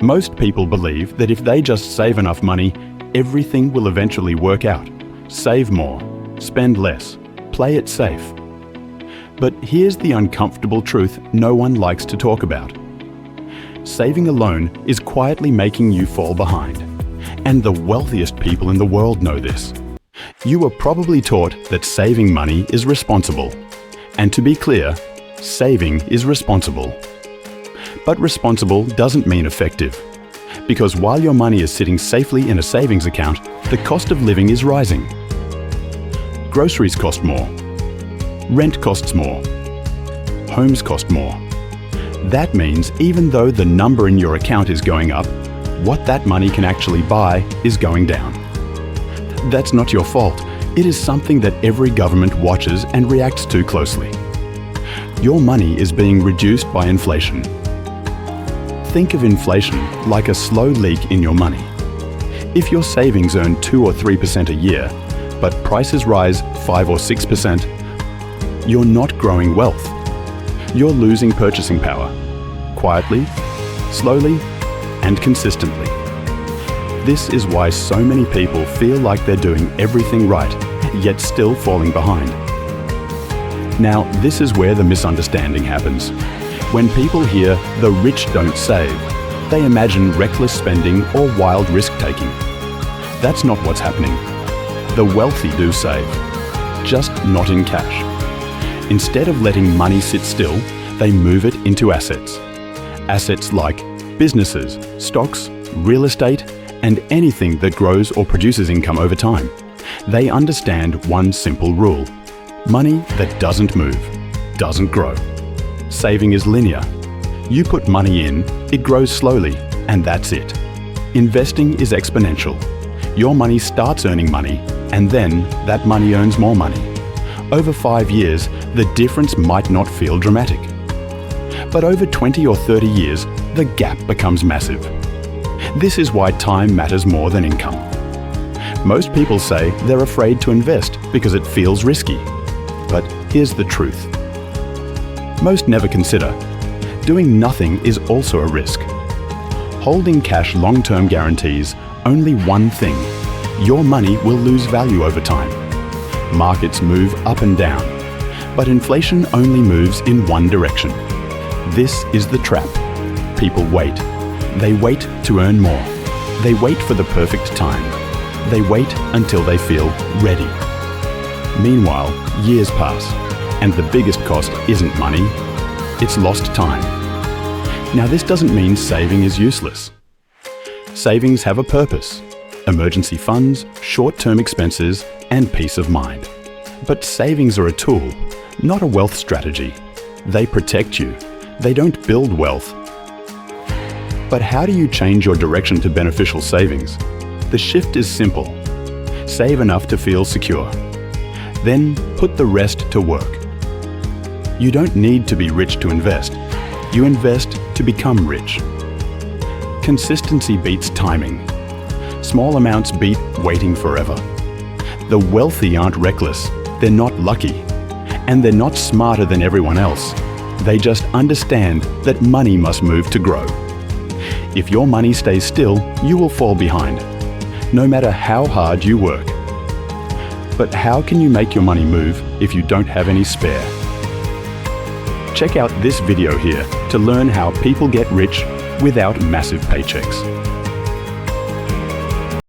Most people believe that if they just save enough money, everything will eventually work out. Save more, spend less, play it safe. But here's the uncomfortable truth no one likes to talk about. Saving alone is quietly making you fall behind. And the wealthiest people in the world know this. You were probably taught that saving money is responsible. And to be clear, saving is responsible. But responsible doesn't mean effective. Because while your money is sitting safely in a savings account, the cost of living is rising. Groceries cost more. Rent costs more. Homes cost more. That means even though the number in your account is going up, what that money can actually buy is going down. That's not your fault. It is something that every government watches and reacts to closely. Your money is being reduced by inflation. Think of inflation like a slow leak in your money. If your savings earn 2 or 3% a year, but prices rise 5 or 6%, you're not growing wealth. You're losing purchasing power, quietly, slowly, and consistently. This is why so many people feel like they're doing everything right, yet still falling behind. Now, this is where the misunderstanding happens. When people hear the rich don't save, they imagine reckless spending or wild risk-taking. That's not what's happening. The wealthy do save, just not in cash. Instead of letting money sit still, they move it into assets. Assets like businesses, stocks, real estate, and anything that grows or produces income over time. They understand one simple rule. Money that doesn't move, doesn't grow. Saving is linear. You put money in, it grows slowly, and that's it. Investing is exponential. Your money starts earning money, and then that money earns more money. Over 5 years, the difference might not feel dramatic. But over 20 or 30 years, the gap becomes massive. This is why time matters more than income. Most people say they're afraid to invest because it feels risky. But here's the truth. Most never consider doing nothing is also a risk. Holding cash long-term guarantees only one thing: your money will lose value over time. Markets move up and down, but inflation only moves in one direction. This is the trap. People wait. They wait to earn more. They wait for the perfect time. They wait until they feel ready. Meanwhile, years pass, and the biggest cost isn't money, it's lost time. Now, this doesn't mean saving is useless. Savings have a purpose: emergency funds, short-term expenses, and peace of mind. But savings are a tool, not a wealth strategy. They protect you. They don't build wealth. But how do you change your direction to beneficial savings? The shift is simple. Save enough to feel secure. Then put the rest to work. You don't need to be rich to invest. You invest to become rich. Consistency beats timing. Small amounts beat waiting forever. The wealthy aren't reckless. They're not lucky. And they're not smarter than everyone else. They just understand that money must move to grow. If your money stays still, you will fall behind, no matter how hard you work. But how can you make your money move if you don't have any spare? Check out this video here to learn how people get rich without massive paychecks.